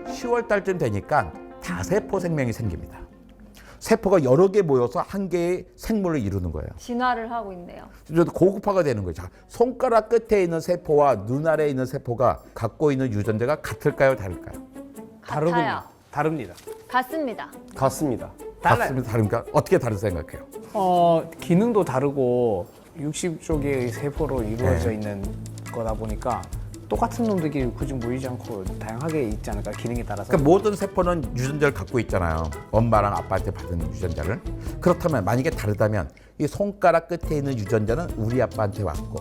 (10월) 달쯤 되니까 다세포 생명이 생깁니다. 세포가 여러 개 모여서 한 개의 생물을 이루는 거예요. 진화를 하고 있네요. 고급화가 되는 거죠. 자, 손가락 끝에 있는 세포와 눈 아래에 있는 세포가 갖고 있는 유전자가 같을까요, 다를까요? 같아요. 다릅니다. 같습니다. 같습니다. 달라요. 같습니다, 다릅니까? 어떻게 다르다 생각해요? 기능도 다르고 60쪽의 세포로 이루어져 네. 있는 거다 보니까 똑같은 놈들끼리 굳이 모이지 않고 다양하게 있지 않을까, 기능에 따라서. 그러니까 모든 세포는 유전자를 갖고 있잖아요. 엄마랑 아빠한테 받은 유전자를. 그렇다면 만약에 다르다면 이 손가락 끝에 있는 유전자는 우리 아빠한테 왔고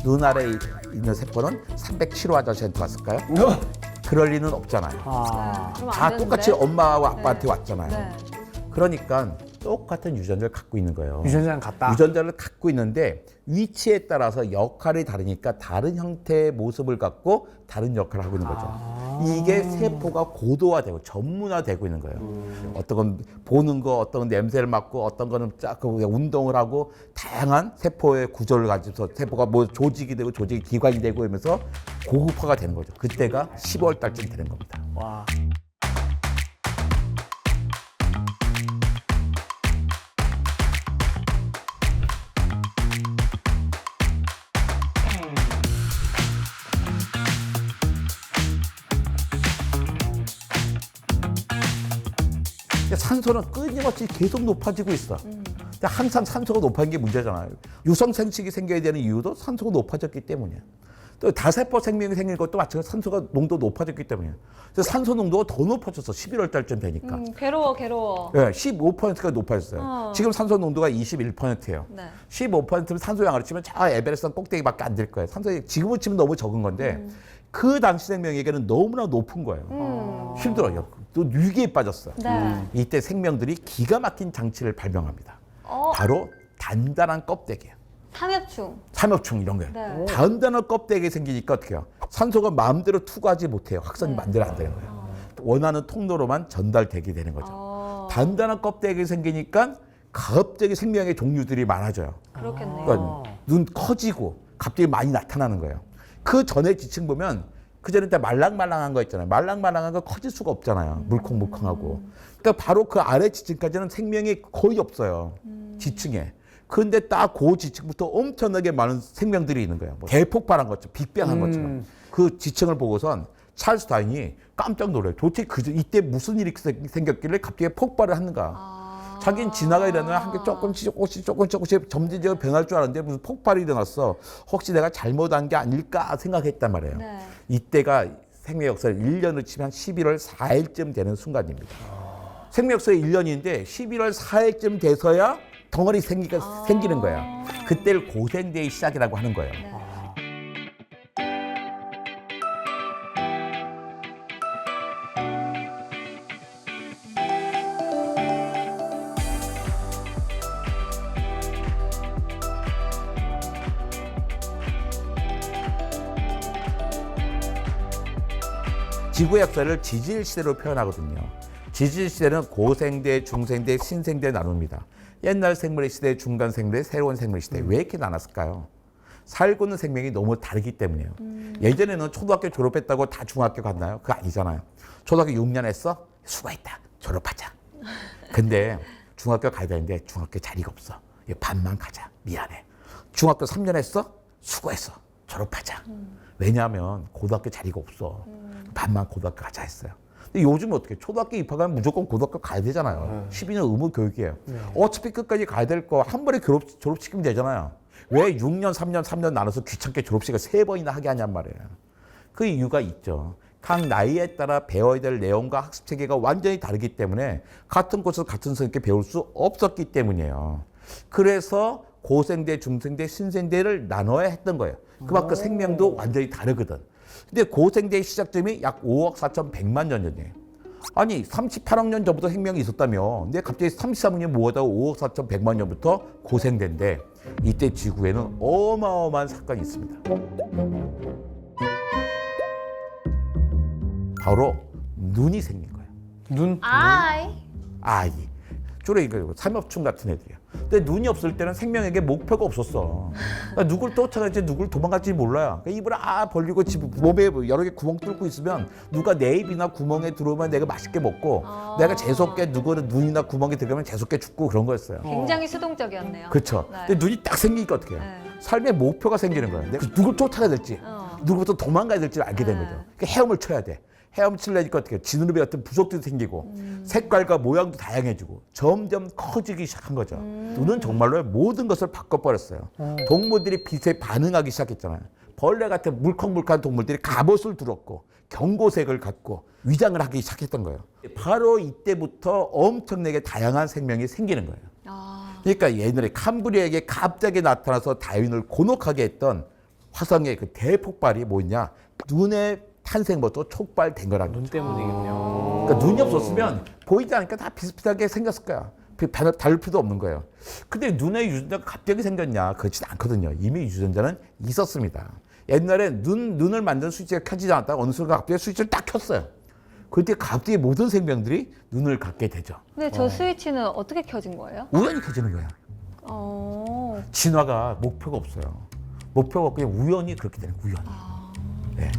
눈 아래에 있는 세포는 307호 아저씨한테 왔을까요? 그럴 리는 없잖아요. 그럼 안 다 되는데? 똑같이 엄마와 아빠한테 네. 왔잖아요. 네. 그러니까 똑같은 유전자를 갖고 있는 거예요. 유전자는 같다. 유전자를 갖고 있는데 위치에 따라서 역할이 다르니까 다른 형태의 모습을 갖고 다른 역할을 하고 있는 거죠. 이게 세포가 고도화되고 전문화되고 있는 거예요. 어떤 건 보는 거, 어떤 건 냄새를 맡고, 어떤 거는 운동을 하고 다양한 세포의 구조를 가지고서 세포가 뭐 조직이 되고 조직이 기관이 되고 이러면서 고급화가 되는 거죠. 그때가 10월 달쯤 되는 겁니다. 와. 산소는 끊임없이 계속 높아지고 있어. 근데 항상 산소가 높아진 게 문제잖아요. 유성 생식이 생겨야 되는 이유도 산소가 높아졌기 때문이에요. 또 다세포 생명이 생긴 것도 마찬가지로 산소가 농도 높아졌기 때문이에요. 그래서 산소 농도가 더 높아졌어. 11월 달쯤 되니까. 괴로워. 네, 15%가 높아졌어요. 지금 산소 농도가 21%예요. 네. 15%면 산소 양으로 치면 저 에베레스트 꼭대기밖에 안 될 거예요. 산소 지금은 치면 너무 적은 건데 그 당시 생명에게는 너무나 높은 거예요. 힘들어요. 또 위기에 빠졌어요. 네. 이때 생명들이 기가 막힌 장치를 발명합니다. 바로 단단한 껍데기예요. 삼엽충. 삼엽충 이런 거예요. 네. 단단한 껍데기 생기니까 어떻게 해요? 산소가 마음대로 투과하지 못해요. 확산이 마음대로 안 되는 거예요. 원하는 통로로만 전달되게 되는 거죠. 단단한 껍데기 생기니까 갑자기 생명의 종류들이 많아져요. 그렇겠네요. 그러니까 눈 커지고 갑자기 많이 나타나는 거예요. 그 전에 지층 보면 그 전에 말랑말랑한 거 있잖아요. 말랑말랑한 거 커질 수가 없잖아요. 물컹물컹하고. 그러니까 바로 그 아래 지층까지는 생명이 거의 없어요. 지층에. 근데 딱 그 지층부터 엄청나게 많은 생명들이 있는 거예요. 뭐 대폭발한 것처럼, 빅뱅한 것처럼. 그 지층을 보고선 찰스 다윈이 깜짝 놀라요. 도대체 이때 무슨 일이 생겼길래 갑자기 폭발을 하는가. 자기는 진화가 일어나면 한 개 조금씩 점진적으로 변할 줄 알았는데 무슨 폭발이 일어났어. 혹시 내가 잘못한 게 아닐까 생각했단 말이에요. 네. 이때가 생명 역사를 1년으로 치면 11월 4일쯤 되는 순간입니다. 생명 역사의 1년인데 11월 4일쯤 돼서야 덩어리 생기는 거야. 그때를 고생대의 시작이라고 하는 거예요. 네. 지구의 역사를 지질 시대로 표현하거든요. 지질 시대는 고생대, 중생대, 신생대 나눕니다. 옛날 생물의 시대, 중간 생물의 새로운 생물의 시대. 왜 이렇게 나눴을까요? 살고 있는 생명이 너무 다르기 때문이에요. 예전에는 초등학교 졸업했다고 다 중학교 갔나요? 그거 아니잖아요. 초등학교 6년 했어? 수고했다. 졸업하자. 근데 중학교 가야 되는데 중학교 자리가 없어. 반만 가자. 미안해. 중학교 3년 했어? 수고했어. 졸업하자. 왜냐하면 고등학교 자리가 없어. 반만 고등학교 가자 했어요. 근데 요즘은 어떻게 초등학교 입학하면 무조건 고등학교 가야 되잖아요. 12년 의무 교육이에요. 어차피 끝까지 가야 될 거 한 번에 졸업시키면 되잖아요. 왜 6년, 3년 나눠서 귀찮게 졸업식을 3번이나 하게 하냔 말이에요. 그 이유가 있죠. 각 나이에 따라 배워야 될 내용과 학습 체계가 완전히 다르기 때문에 같은 곳에서 같은 선생님께 배울 수 없었기 때문이에요. 그래서 고생대, 중생대, 신생대를 나눠야 했던 거예요. 그만큼 생명도 완전히 다르거든. 근데 고생대의 시작점이 약 5억 4,100만 년 전이에요. 아니 38억 년 전부터 생명이 있었다며. 근데 갑자기 33억 년 모아다가 5억 4,100만 년부터 고생대인데 이때 지구에는 어마어마한 사건이 있습니다. 바로 눈이 생긴 거예요. 눈? 아이. 아이. 주로 이거 삼엽충 같은 애들이에요. 근데 눈이 없을 때는 생명에게 목표가 없었어. 그러니까 누굴 쫓아갈지 누굴 도망갈지 몰라요. 그러니까 입을 벌리고 집 몸에 여러 개 구멍 뚫고 있으면 누가 내 입이나 구멍에 들어오면 내가 맛있게 먹고 내가 재수없게 누구는 눈이나 구멍에 들어가면 재수없게 죽고 그런 거였어요. 굉장히 수동적이었네요. 그렇죠. 네. 근데 눈이 딱 생기니까 어떻게 해요? 네. 삶의 목표가 생기는 거예요. 내가 누굴 쫓아가야 될지, 누구부터 도망가야 될지 알게 된 네. 거죠. 그러니까 헤엄을 쳐야 돼. 헤엄치려니까 어떻게 해요? 지느러미 같은 부속도 생기고 색깔과 모양도 다양해지고 점점 커지기 시작한 거죠. 눈은 정말로 모든 것을 바꿔버렸어요. 동물들이 빛에 반응하기 시작했잖아요. 벌레 같은 물컹물컹한 동물들이 갑옷을 두렀고 경고색을 갖고 위장을 하기 시작했던 거예요. 바로 이때부터 엄청나게 다양한 생명이 생기는 거예요. 아, 그러니까 옛날에 캄브리아에게 갑자기 나타나서 다윈을 곤혹하게 했던 화성의 그 대폭발이 뭐냐? 눈의 탄생부터 촉발된 거라는 눈 거죠. 때문이군요. 그러니까 눈이 없었으면 보이지 않으니까 다 비슷비슷하게 생겼을 거야. 다를 필요도 없는 거예요. 근데 눈에 유전자가 갑자기 생겼냐? 그렇지는 않거든요. 이미 유전자는 있었습니다. 옛날에 눈을 만드는 스위치가 켜지지 않았다가 어느 순간 갑자기 스위치를 딱 켰어요. 그때 갑자기 모든 생명들이 눈을 갖게 되죠. 근데 저 스위치는 어떻게 켜진 거예요? 우연히 켜지는 거야. 진화가 목표가 없어요. 목표가 없고 그냥 우연히 그렇게 되는 거예요. 우연히. 네.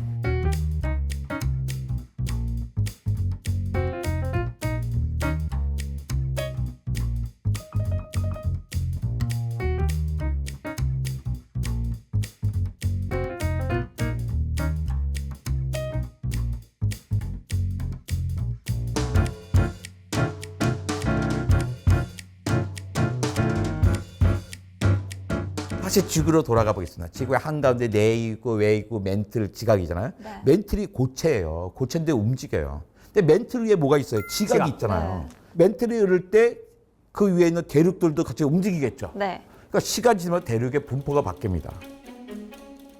다시 지구로 돌아가 보겠습니다. 지구의 한가운데 내에 있고 외에 있고 멘틀 지각이잖아요. 네. 멘틀이 고체예요. 고체인데 움직여요. 근데 멘틀 위에 뭐가 있어요? 지각이 지각. 있잖아요. 멘틀이 흐를 때 그 위에 있는 대륙들도 같이 움직이겠죠. 네. 그러니까 시간이 지나면 대륙의 분포가 바뀝니다.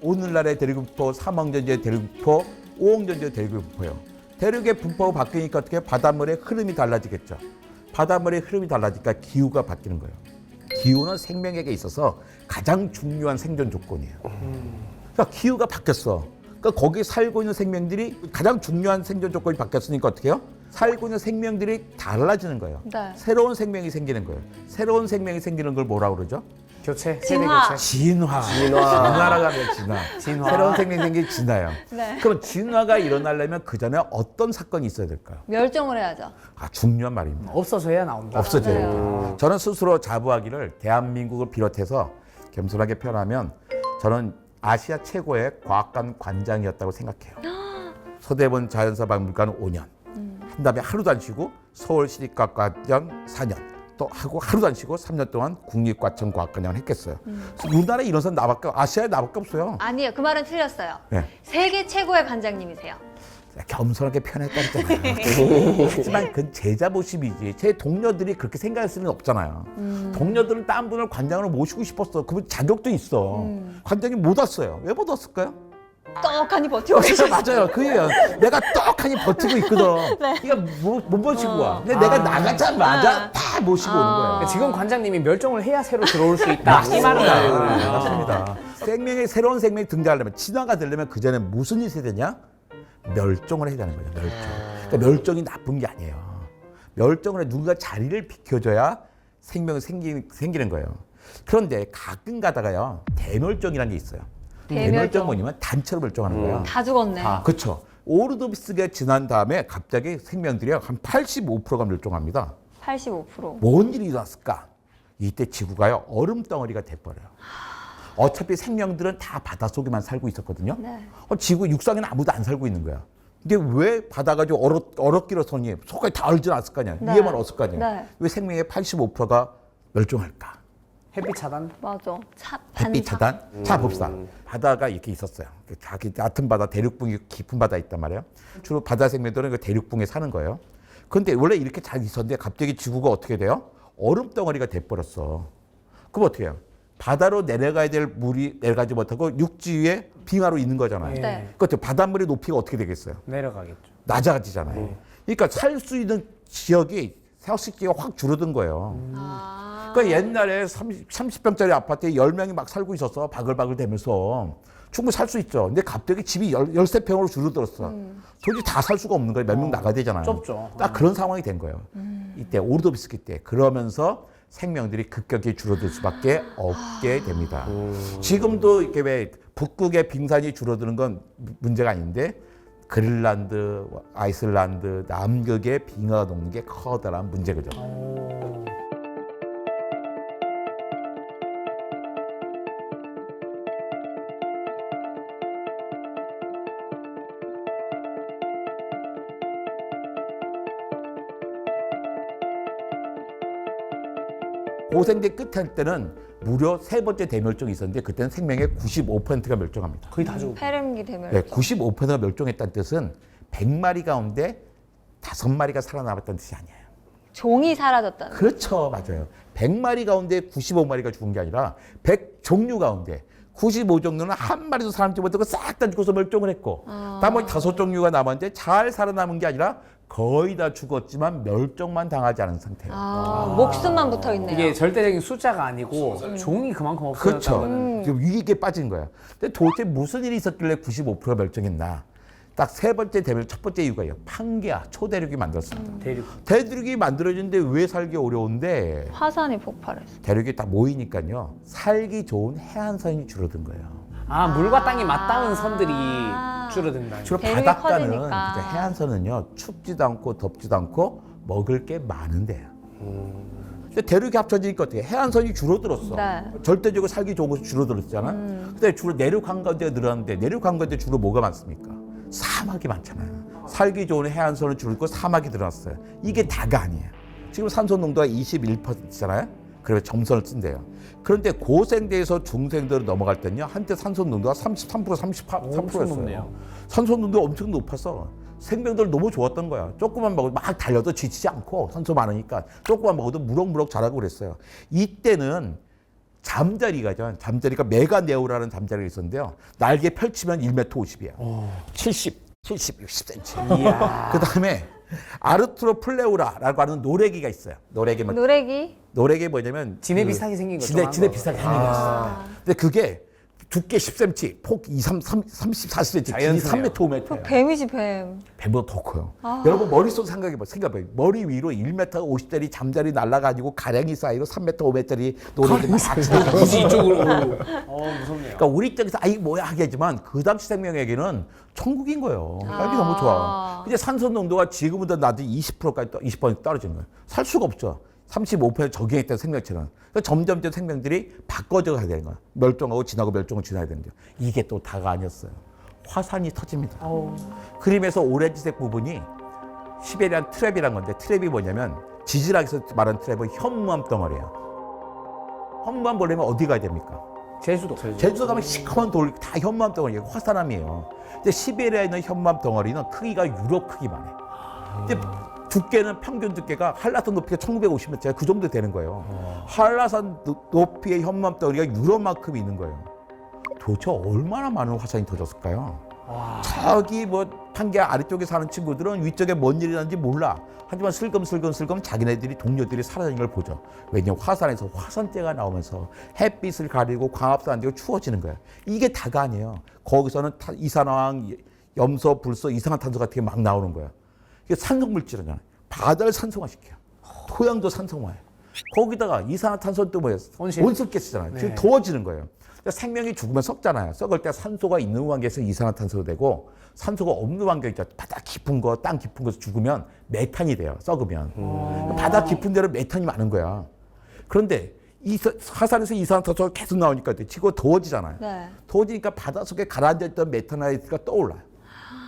오늘날의 대륙 분포, 3억 년 전의 대륙 분포, 5억 년 전의 대륙 분포예요. 대륙의 분포가 바뀌니까 어떻게 바닷물의 흐름이 달라지겠죠. 바닷물의 흐름이 달라지니까 기후가 바뀌는 거예요. 기후는 생명에게 있어서 가장 중요한 생존 조건이에요. 그러니까 기후가 바뀌었어. 그러니까 거기 살고 있는 생명들이 가장 중요한 생존 조건이 바뀌었으니까 어떻게 해요? 살고 있는 생명들이 달라지는 거예요. 네. 새로운 생명이 생기는 거예요. 새로운 생명이 생기는 걸 뭐라고 그러죠? 교체, 세대 진화. 교체. 진화라고 하면 진화. 새로운 생명이 생긴 진화예요. 네. 그럼 진화가 일어나려면 그 전에 어떤 사건이 있어야 될까요? 멸종을 해야죠. 중요한 말입니다. 없어져야 나온다. 없어져야 맞아요. 돼요. 저는 스스로 자부하기를 대한민국을 비롯해서 겸손하게 표현하면 저는 아시아 최고의 과학관 관장이었다고 생각해요. 서대문 자연사박물관 5년, 한 다음에 하루도 안 쉬고 서울시립과학관 4년, 또 하고 하루도 안 쉬고 3년 동안 국립과천과학관장을 했겠어요. 그래서 우리나라에 이런 사람 나밖에, 아시아에 나밖에 없어요. 아니에요. 그 말은 틀렸어요. 네. 세계 최고의 관장님이세요. 겸손하게 표현했다 했잖아요. 하지만 그건 제 자부심이지. 제 동료들이 그렇게 생각할 수는 없잖아요. 동료들은 딴 분을 관장으로 모시고 싶었어. 그분 자격도 있어. 관장이 못 왔어요. 왜 못 왔을까요? 떡하니 버티고 계셨어요. 맞아요. 그게요. 내가 떡하니 버티고 있거든. 그러니까 못 모시고 와. 근데 내가 나가자마자 다 모시고 오는 거예요. 지금 관장님이 멸종을 해야 새로 들어올 수 있다. 이 말은 아니에요. 맞습니다. 생명의 새로운 생명이 등장하려면 진화가 되려면 그 전에 무슨 일이 있어야 되냐? 멸종을 해야 되는 거죠. 멸종. 그러니까 멸종이 나쁜 게 아니에요. 멸종을 해 누군가 자리를 비켜줘야 생명이 생기는 거예요. 그런데 가끔 가다가요 대멸종이라는 게 있어요. 대멸종 뭐냐면 단체로 멸종하는 거예요. 다 죽었네. 그렇죠. 오르도비스가 지난 다음에 갑자기 생명들이 한 85%가 멸종합니다. 85%. 뭔 일이 일어났을까? 이때 지구가요 얼음 덩어리가 돼버려요. 어차피 생명들은 다 바닷속에만 살고 있었거든요. 네. 지구 육상에는 아무도 안 살고 있는 거야. 근데 왜 바다 가지고 얼었기로서니 속까지 다 얼지 않았을 거 아니야. 네. 위에만 얼었을 거 아니야. 네. 왜 생명의 85%가 멸종할까? 햇빛 차단. 맞아. 햇빛 차단? 자 봅시다. 바다가 이렇게 있었어요. 자기 얕은 바다, 대륙붕이 깊은 바다 있단 말이에요. 주로 바다 생명들은 그 대륙붕에 사는 거예요. 그런데 원래 이렇게 잘 있었는데 갑자기 지구가 어떻게 돼요? 얼음 덩어리가 돼버렸어. 그럼 어떻게 해요? 바다로 내려가야 될 물이 내려가지 못하고 육지 위에 빙하로 있는 거잖아요. 네. 그것도 바닷물의 높이가 어떻게 되겠어요? 내려가겠죠. 낮아지잖아요. 그러니까 살 수 있는 지역이 서식지가 확 줄어든 거예요. 아. 그러니까 옛날에 30평짜리 아파트에 10명이 막 살고 있었어. 바글바글 대면서. 충분히 살 수 있죠. 근데 갑자기 집이 13평으로 줄어들었어. 도저히 다 살 수가 없는 거예요. 몇 명 나가야 되잖아요. 좁죠. 딱 그런 상황이 된 거예요. 이때 오르도비스키 때. 그러면서 생명들이 급격히 줄어들 수밖에 없게 됩니다. 지금도 이렇게 왜 북극의 빙산이 줄어드는 건 문제가 아닌데 그린란드, 아이슬란드, 남극의 빙하가 녹는 게 커다란 문제거죠. 고생대 끝에 할 때는 무려 3번째 대멸종이 있었는데 그때는 생명의 95%가 멸종합니다. 거의 다 죽고. 페름기 대멸. 네, 95%가 멸종했다는 뜻은 100마리 가운데 5마리가 살아남았다는 뜻이 아니에요. 종이 사라졌다는. 그렇죠. 맞아요. 100마리 가운데 95마리가 죽은 게 아니라 100종류 가운데 95종류는 한 마리도 사람지 못하고 싹 다 죽어서 멸종을 했고 나머지 5종류가 남았는데 잘 살아남은 게 아니라 거의 다 죽었지만 멸종만 당하지 않은 상태예요. 목숨만 붙어 있네요. 이게 절대적인 숫자가 아니고 종이 그만큼 없어졌다는 그렇죠. 거는. 지금 위기에 빠진 거야. 근데 도대체 무슨 일이 있었길래 95%가 멸종했나? 딱 3번째 대멸 첫 번째 이유가 있어요. 판게아, 초대륙이 만들었습니다. 대륙이 만들어지는데 왜 살기 어려운데 화산이 폭발했어. 대륙이 다 모이니까요. 살기 좋은 해안선이 줄어든 거예요. 아, 물과 땅이 맞닿은 선들이 줄어든다. 주로 대륙이 바닷가는 커지니까. 이제 해안선은요. 춥지도 않고 덥지도 않고 먹을 게 많은데요. 근데 대륙이 합쳐지니까 어떻게 해안선이 줄어들었어. 네. 절대적으로 살기 좋은 곳이 줄어들었잖아. 근데 주로 내륙 한가운데가 늘어났는데 내륙 한가운데 주로 뭐가 많습니까? 사막이 많잖아요. 살기 좋은 해안선은 줄고 사막이 늘어났어요. 이게 다가 아니에요. 지금 산소 농도가 21%잖아요. 그래서 점선을 쓴대요. 그런데 고생대에서 중생대로 넘어갈 때는요. 한때 산소 농도가 33%, 33%였어요. 산소 농도가 엄청 높아서 생명들 너무 좋았던 거야. 조금만 먹어도 막 달려도 지치지 않고 산소 많으니까 조금만 먹어도 무럭무럭 자라고 그랬어요. 이때는 잠자리가 메가네오라는 잠자리가 있었는데요. 날개 펼치면 1m 50이에요. 70, 60cm. 이야. 그 다음에 아르트로플레우라라고 하는 노래기가 있어요. 노래기? 뭐냐면 지네 비슷하게 생긴 거죠. 지네 비슷하게 생긴 거 있어요. 근데 그게 두께 10cm, 폭 34cm, 길이 자연스네요. 3m, 5m예요. 뱀이지 뱀. 뱀보다 더 커요. 여러분 머릿속 생각해봐요. 머리 위로 1m 50짜리 잠자리 날아가지고 가랭이 사이로 3m, 5m짜리 노래기 막 굳이 이쪽으로. 무섭네요. 그러니까 우리 입장에서 아 이게 뭐야 하겠지만 그 당시 생명에게는 천국인 거예요. 딸기 너무 좋아. 근데 산소 농도가 지금보다 낮은 20%까지 20% 떨어지는 거예요. 살 수가 없죠. 35% 적용했던 생명체는. 그래서 점점 생명들이 바꿔져 가야 되는 거야. 멸종하고 지나고 멸종을 지나야 되는데 이게 또 다가 아니었어요. 화산이 터집니다. 그림에서 오렌지색 부분이 시베리안 트랩이란 건데 트랩이 뭐냐면 지질학에서 말하는 트랩은 현무암 덩어리예요. 현무암 보려면 어디 가야 됩니까? 제주도. 제주도 가면 시커먼 돌 다 현무암 덩어리예요. 화산암이에요. 근데 시베리아에 있는 현무암 덩어리는 크기가 유럽 크기만 해. 근데 두께는 평균 두께가 한라산 높이가 1950m짜리 그 정도 되는 거예요. 한라산 높이의 현무암 덩어리가 유럽만큼 있는 거예요. 도대체 얼마나 많은 화산이 터졌을까요? 저기 뭐 판게아 아래쪽에 사는 친구들은 위쪽에 뭔 일이 나는지 몰라. 하지만 슬금슬금 자기네들이 동료들이 사라지는 걸 보죠. 왜냐면 화산에서 화산재가 나오면서 햇빛을 가리고 광합성 안 되고 추워지는 거예요. 이게 다가 아니에요. 거기서는 이산화황, 염소, 불소, 이산화탄소 같은 게 막 나오는 거예요. 이게 산성물질이잖아요. 바다를 산성화시켜요. 토양도 산성화해요. 거기다가 이산화탄소는 또 뭐예요? 온실가스잖아요. 네. 지금 더워지는 거예요. 그러니까 생명이 죽으면 썩잖아요. 썩을 때 산소가 있는 환경에서 이산화탄소가 되고 산소가 없는 환경 있죠. 바다 깊은 거, 땅 깊은 곳에서 죽으면 메탄이 돼요. 썩으면. 바다 깊은 데는 메탄이 많은 거야. 그런데 화산에서 이산화탄소가 계속 나오니까 지구가 더워지잖아요. 네. 더워지니까 바닷속에 가라앉아있던 메탄하이트가 떠올라요.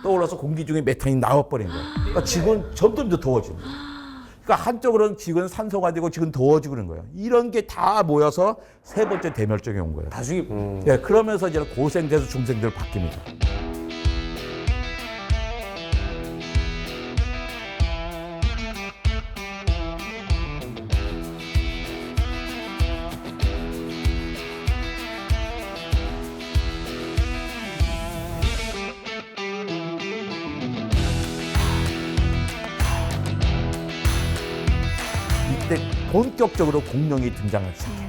떠올라서 공기 중에 메탄이 나와버린 거예요. 그러니까 지구는 점점 더 더워지는 거예요. 그러니까 한쪽으로는 지구는 산소가 되고 지구는 더워지고 그런 거예요. 이런 게 다 모여서 3번째 대멸종이 온 거예요. 다 죽이. 네, 그러면서 이제 고생대에서 중생대로 바뀝니다. 이때 본격적으로 공룡이 등장하기 시작해요.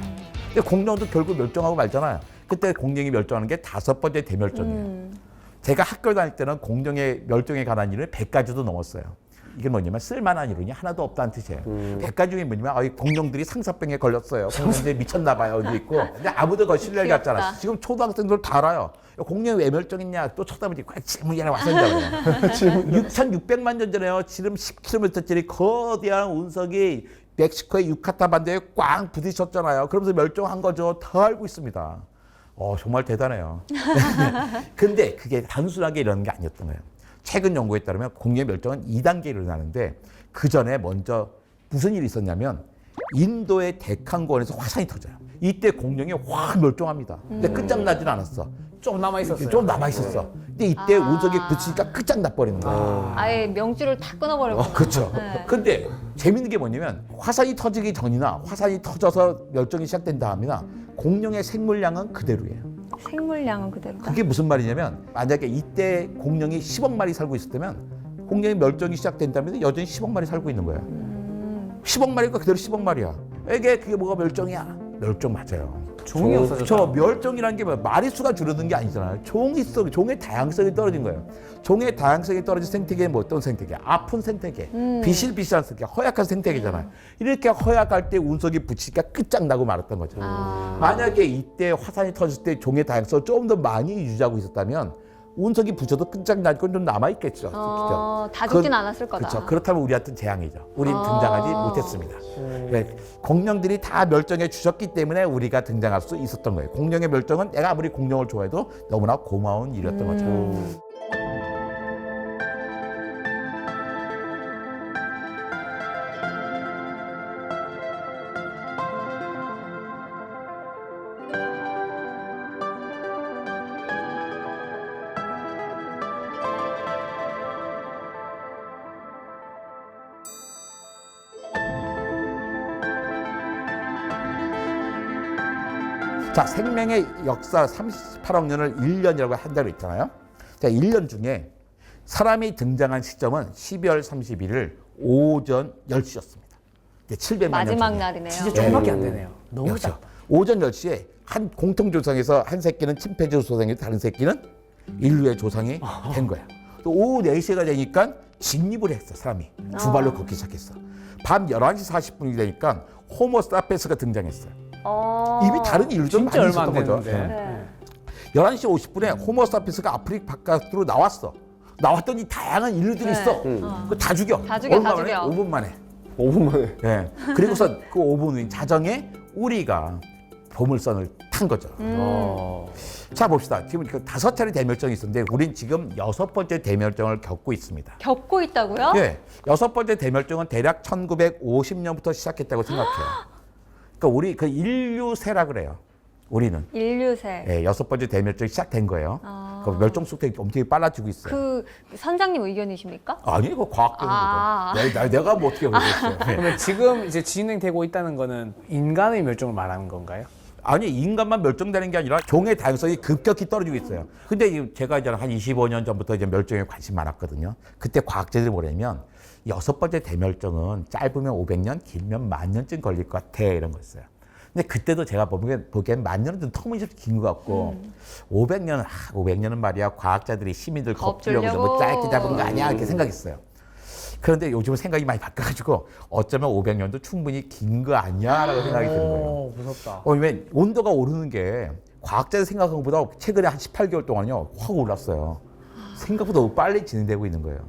근데 공룡도 결국 멸종하고 말잖아요. 그때 공룡이 멸종하는 게 5번째 대멸종이에요. 제가 학교 다닐 때는 공룡의 멸종에 관한 일을 100가지도 넘었어요. 이게 뭐냐면 쓸만한 이론이 하나도 없다는 뜻이에요. 백가 중에 뭐냐면 공룡들이 상사병에 걸렸어요. 공룡들이 미쳤나 봐요. 어디 있고. 근데 아무도 그걸 신뢰하지 귀엽다. 않잖아. 지금 초등학생들 다 알아요. 공룡이 왜 멸종했냐 또 쳐다보지 질문이 하나 왔었는데 6,600만 년 전에요. 지름 10km짜리 거대한 운석이 멕시코의 유카탄 반도에 꽝 부딪혔잖아요. 그러면서 멸종한 거죠. 다 알고 있습니다. 정말 대단해요. 근데 그게 단순하게 일어나는 게 아니었던 거예요. 최근 연구에 따르면 공룡의 멸종은 2단계로 일어나는데 그 전에 먼저 무슨 일이 있었냐면 인도의 데칸고원에서 화산이 터져요. 이때 공룡이 확 멸종합니다. 근데 끝장나진 않았어. 좀 남아있었어요. 좀 남아있었어. 근데 이때 운석이 붙이니까 끝장나버리는 거야. 아예 명줄을 다 끊어버렸구나. 그렇죠. 네. 근데 재밌는 게 뭐냐면 화산이 터지기 전이나 화산이 터져서 멸종이 시작된 다음이나 공룡의 생물량은 그대로예요. 생물량은 그대로다. 그게 무슨 말이냐면 만약에 이때 공룡이 10억 마리 살고 있었다면 공룡의 멸종이 시작된다면 여전히 10억 마리 살고 있는 거예요. 10억 마리가 그대로 10억 마리야. 그게 뭐가 멸종이야? 멸종 맞아요. 종이 없어졌다. 저 멸종이라는 게 마리수가 줄어든 게 아니잖아요. 종의 다양성이 떨어진 거예요. 종의 다양성이 떨어진 생태계에 뭐 어떤 생태계? 아픈 생태계, 비실비실한 생태계, 허약한 생태계잖아요. 이렇게 허약할 때 운석이 붙이니까 끝장나고 말았던 거죠. 만약에 이때 화산이 터졌을 때 종의 다양성을 조금 더 많이 유지하고 있었다면 운석이 붙여도 끝장날 건 좀 남아있겠죠. 다 죽진 않았을 거다. 그렇죠. 그렇다면 우리한테는 재앙이죠. 우린 등장하지 못했습니다. 네, 공룡들이 다 멸종해 주셨기 때문에 우리가 등장할 수 있었던 거예요. 공룡의 멸종은 내가 아무리 공룡을 좋아해도 너무나 고마운 일이었던 거죠. 자, 생명의 역사 38억 년을 1년이라고 한다고 했잖아요. 자, 1년 중에 사람이 등장한 시점은 12월 31일 오전 10시였습니다. 700만 년 마지막 전에. 날이네요. 진짜 조금밖에 안 되네요. 너무 그렇죠. 작다. 오전 10시에 한 공통조상에서 한 새끼는 침팬지 조상이 다른 새끼는 인류의 조상이 된 거야. 또 오후 4시가 되니까 직립을 했어, 사람이. 두 발로 걷기 시작했어. 밤 11시 40분이 되니까 호모 사피엔스가 등장했어요. 이미 다른 인류도 진짜 많이 얼마 안 있었던 거죠. 됐는데. 네. 11시 50분에 호모 사피엔스가 아프리카 바깥으로 나왔어. 나왔더니 다양한 인류들이 네. 있어. 그거 다 죽여. 다 죽여, 얼마 다 만에? 죽여. 5분 만에. 5분 만에. 예. 그리고서 그 5분 후인 자정에 우리가 보물선을 탄 거죠. 자, 봅시다. 지금 그 5차례 대멸종이 있었는데 우린 지금 6번째 대멸종을 겪고 있습니다. 겪고 있다고요? 예. 6번째 대멸종은 대략 1950년부터 시작했다고 생각해요. 그러니까 우리 그 인류세라 그래요. 우리는. 인류세. 예, 6번째 대멸종이 시작된 거예요. 그 멸종 속도가 엄청 빨라지고 있어요. 그 선장님 의견이십니까? 아니, 그거 과학적인 아. 거죠. 내가 뭐 어떻게 모르겠어요. 예. 그러면 지금 이제 진행되고 있다는 거는 인간의 멸종을 말하는 건가요? 아니, 인간만 멸종되는 게 아니라 종의 다양성이 급격히 떨어지고 있어요. 근데 제가 이제 한 25년 전부터 이제 멸종에 관심 많았거든요. 그때 과학자들이 뭐냐면 6번째 대멸종은 짧으면 500년, 길면 10,000년쯤 걸릴 것 같아, 이런 거였어요. 근데 그때도 제가 보기엔 10,000년은 좀 터무니없이 긴 것 같고 500년은 말이야 과학자들이 시민들 겁주려고 뭐 짧게 잡은 거 아니야 이렇게 생각했어요. 그런데 요즘은 생각이 많이 바뀌어가지고 어쩌면 500년도 충분히 긴 거 아니야라고 생각이 드는 거예요. 무섭다. 왜 온도가 오르는 게 과학자들 생각한 것보다 최근에 한 18개월 동안요 확 올랐어요. 생각보다 너무 빨리 진행되고 있는 거예요.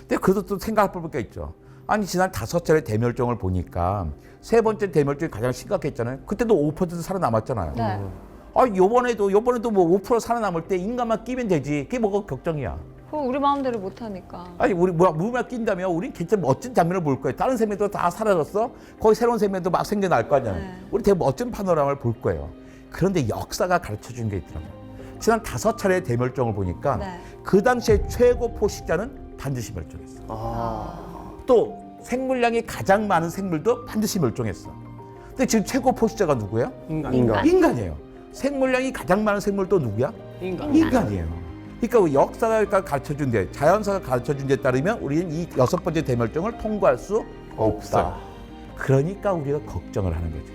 근데 그래도 또 생각할 게 있죠. 아니 지난 5차례 대멸종을 보니까 3번째 대멸종이 가장 심각했잖아요. 그때도 5% 살아남았잖아요. 네. 아 요번에도 뭐 5% 살아남을 때 인간만 끼면 되지. 그게 뭐가 걱정이야. 그거 우리 마음대로 못하니까. 아니 우리 무만 낀다면 우린 진짜 멋진 장면을 볼 거예요. 다른 생명도 다 사라졌어. 거기 새로운 생명도 막 생겨날 거 아니야. 네. 우리 되게 멋진 파노라마를 볼 거예요. 그런데 역사가 가르쳐 준 게 있더라고요. 지난 5차례 대멸종을 보니까 네. 그 당시에 최고 포식자는 반드시 멸종했어. 또 생물량이 가장 많은 생물도 반드시 멸종했어. 근데 지금 최고 포식자가 누구예요? 인간. 인간이에요. 생물량이 가장 많은 생물도 누구야? 인간. 인간이에요. 그러니까 역사가 가르쳐준 데, 자연사가 가르쳐준 데 따르면 우리는 이 6번째 대멸종을 통과할 수 없어요. 그러니까 우리가 걱정을 하는 거지.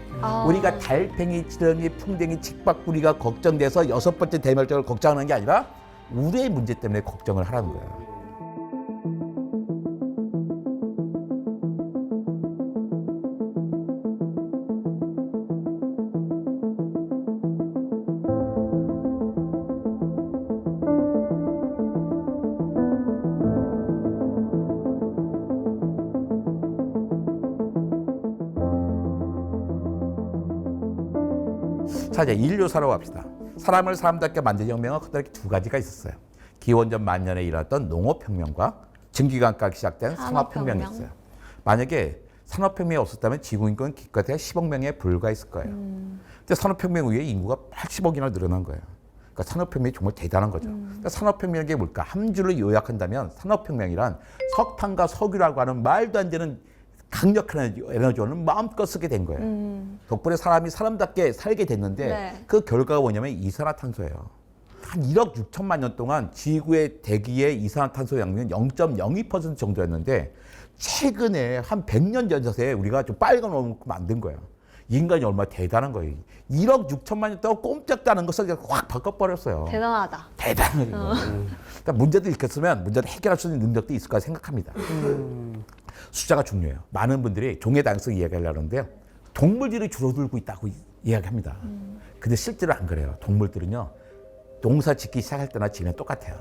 우리가 달팽이, 지렁이, 풍뎅이, 직박구리가 걱정돼서 6번째 대멸종을 걱정하는 게 아니라 우리의 문제 때문에 걱정을 하라는 거예요. 자, 이제 인류사로 갑시다. 사람을 사람답게 만든 혁명은 크게 두 가지가 있었어요. 기원전 만년에 일어났던 농업혁명과 증기관과 시작된 산업혁명이 있어요. 만약에 산업혁명이 없었다면 지구 인구는 기껏해야 10억 명에 불과했을 거예요. 근데 산업혁명 이후에 인구가 80억이나 늘어난 거예요. 그러니까 산업혁명이 정말 대단한 거죠. 그러니까 산업혁명이 뭘까? 한 줄로 요약한다면 산업혁명이란 석탄과 석유라고 하는 말도 안 되는 강력한 에너지원을 마음껏 쓰게 된 거예요. 덕분에 사람이 사람답게 살게 됐는데 네. 그 결과가 뭐냐면 이산화탄소예요. 한 1억 6천만 년 동안 지구의 대기의 이산화탄소 양은 0.02% 정도였는데 최근에 한 100년 전서에 우리가 좀 빨간 원을 만든 거예요. 인간이 얼마나 대단한 거예요. 1억 6천만 년 동안 꼼짝도 않은 것을 확 바꿔버렸어요. 대단하다. 대단한 거예요. 그러니까 문제도 있겠으면 문제를 해결할 수 있는 능력도 있을 거라 생각합니다. 숫자가 중요해요. 많은 분들이 종의 다양성 이야기를 하는데요. 동물들이 줄어들고 있다고 이야기합니다. 근데 실제로 안 그래요. 동물들은요. 농사 짓기 시작할 때나 지금 똑같아요.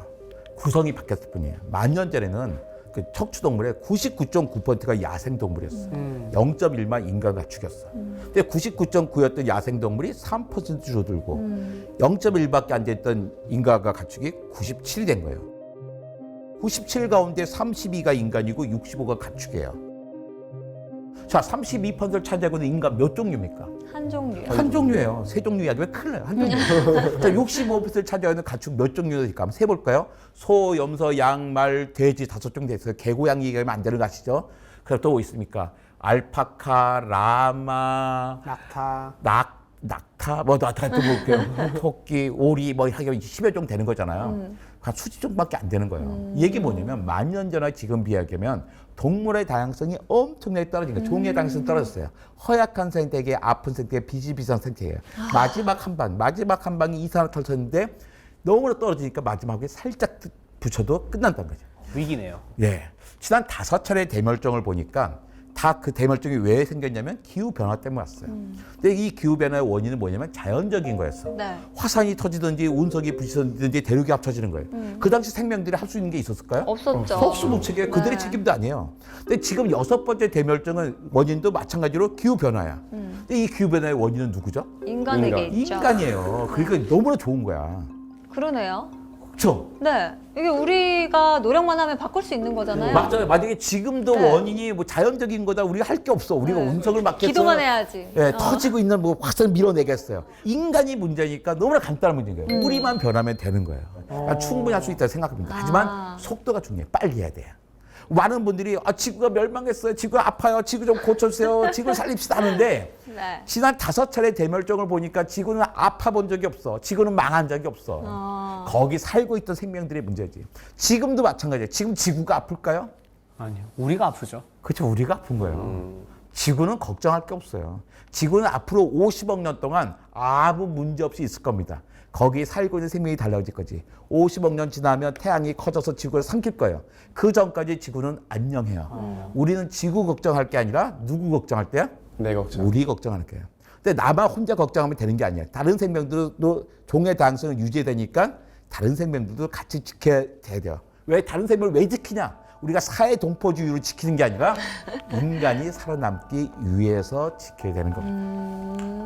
구성이 바뀌었을 뿐이에요. 만 년 전에는 그 척추동물의 99.9%가 야생동물이었어요. 0.1만 인간 가축이었어. 근데 99.9였던 야생동물이 3% 줄어들고 0.1밖에 안 됐던 인간과 가축이 97이 된 거예요. 97 가운데 32가 인간이고 65가 가축이에요. 자, 32%를 차지하고 있는 인간 몇 종류입니까? 한 종류요. 한 종류예요. 세 종류 이야기하면 큰일 나요. 한 종류. 자, 65%를 차지하고 있는 가축 몇 종류가 있을까? 한번 세볼까요? 소, 염소, 양, 말, 돼지 5종류 있어요. 개고양이 얘기하면 안 되는 거 아시죠? 그럼 또 뭐 있습니까? 알파카, 라마, 낙타, 뭐 낙타 또 볼게요. 토끼, 오리, 뭐 하게 10여 종 되는 거잖아요. 한 수십 종밖에 안 되는 거예요. 이 얘기 뭐냐면 만 년 전에 지금 비하면 동물의 다양성이 엄청나게 떨어진 거예요. 종의 다양성이 떨어졌어요. 허약한 생태계, 아픈 생태계, 비지비상 생태계예요. 마지막 한 방이 이산화탄소인데 너무나 떨어지니까 마지막에 살짝 붙여도 끝난다는 거죠. 위기네요. 예. 지난 5차례 대멸종을 보니까 다 그 대멸종이 왜 생겼냐면 기후 변화 때문에 왔어요. 근데 이 기후 변화의 원인은 뭐냐면 자연적인 거였어. 네. 화산이 터지든지 운석이 부딪히든지 대륙이 합쳐지는 거예요. 그 당시 생명들이 할 수 있는 게 있었을까요? 없었죠. 속수무책이에요. 그들의 네. 책임도 아니에요. 근데 지금 6번째 대멸종은 원인도 마찬가지로 기후 변화야. 근데 이 기후 변화의 원인은 누구죠? 인간에게 있죠. 인간이에요. 그러니까 너무나 좋은 거야. 그러네요. 그렇죠? 네. 이게 우리가 노력만 하면 바꿀 수 있는 거잖아요. 맞아요. 만약에 지금도 네. 원인이 뭐 자연적인 거다 우리가 할 게 없어. 우리가 네. 운석을 막겠어. 기도만 해야지. 예, 터지고 있는 뭐 화산을 밀어내겠어요. 인간이 문제니까 너무나 간단한 문제인 거예요. 우리만 변하면 되는 거예요. 그러니까 충분히 할 수 있다고 생각합니다. 하지만 속도가 중요해요. 빨리 해야 돼요. 많은 분들이 지구가 멸망했어요. 지구가 아파요. 지구 좀 고쳐주세요. 지구를 살립시다 하는데 네. 지난 5차례 대멸종을 보니까 지구는 아파 본 적이 없어. 지구는 망한 적이 없어. 거기 살고 있던 생명들의 문제지. 지금도 마찬가지예요. 지금 지구가 아플까요? 아니요. 우리가 아프죠. 그렇죠. 우리가 아픈 거예요. 지구는 걱정할 게 없어요. 지구는 앞으로 50억 년 동안 아무 문제 없이 있을 겁니다. 거기 살고 있는 생명이 달라질 거지. 50억 년 지나면 태양이 커져서 지구를 삼킬 거예요. 그 전까지 지구는 안녕해요. 우리는 지구 걱정할 게 아니라 누구 걱정할 때야? 내 걱정. 우리 걱정할 거예요. 근데 나만 혼자 걱정하면 되는 게 아니에요. 다른 생명들도 종의 다양성을 유지되니까 다른 생명들도 같이 지켜야 돼요. 왜 다른 생명을 왜 지키냐? 우리가 사회 동포주의로 지키는 게 아니라 인간이 살아남기 위해서 지켜야 되는 겁니다.